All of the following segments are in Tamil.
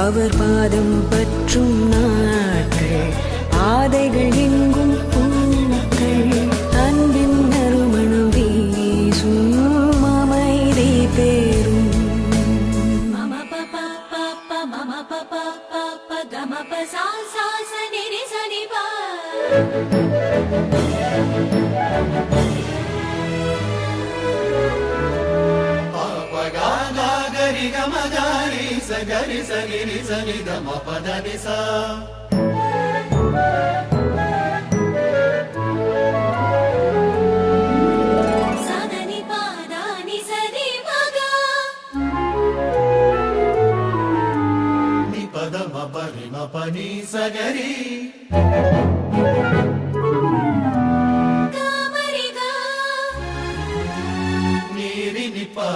அவர் பாதம் பற்றும் நாட்கள் ஆதைகள் எங்கும் பூக்கள் அன்பின் நறுமணம் வீசும் அமைதி பேரும் மம பப பப மம பப பப கம ப சா சா சனி ரி சனி ப Gari sani ni sani da ma pa da ni sa sa da ni pa da ni sa ni ma ga ni pa da ma pa ri ma pa ni sa gari ga ma ri ga ni ri ni pa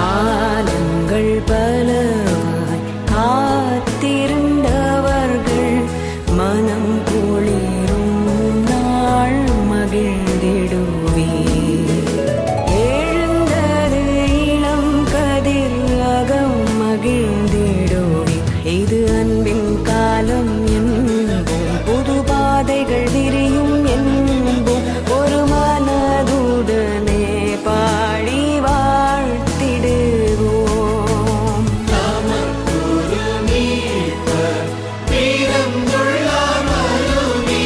காலங்கள் பலவாய் காத்திருந்தவர்கள் மனம் குளிரும் நாள் மகிழ்ந்திடுவே எழுந்தது இளம் கதிர் அகம் மகிழ்ந்திடுவே இது அன்பின் காலம் என்போம் புது பாதைகள் விரியும் என்போம் ஒரு மனதுடனே பாடி வாழ்த்திடுவோம் நமக்குரு மீட்பர் வீரந்துள்ளார் வருவி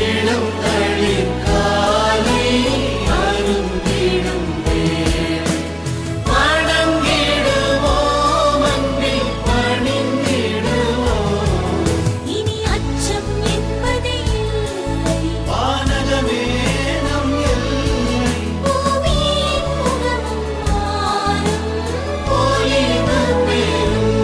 இளம் தளிர் காலை அருந்திடும் வேளை வணங்கிடுவோம் அன்பில் பணிந்திடுவோம் இனி அச்சம் என்பதே இல்லை வானகமே நம் எல்லை பூமியின் முகமும் மாறும் பொலிவு பெறும்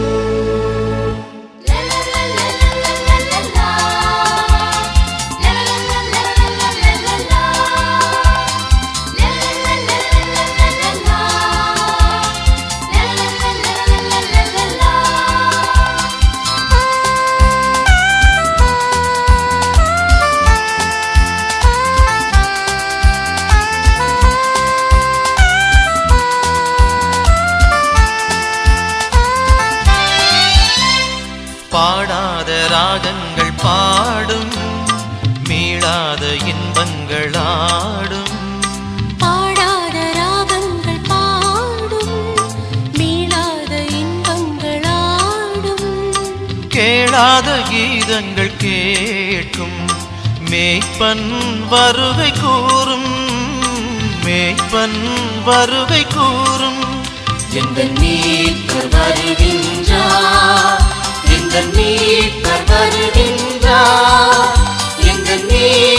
பாடாத ராகங்கள் பாடும் மீளாத இன்பங்கள் ஆடும் பாடாத ராகங்கள் பாடும் மீளாத இன்பங்கள் ஆடும் கேளாத கீதங்கள் கேட்கும் மேய்ப்பன் வருகை கூறும் மேய்ப்பன் வருகை கூறும் எங்கள் மீட்பர் வருகின்றார் எங்கள் மீட்பர் வருகின்றார் எங்கள் மீட்பர்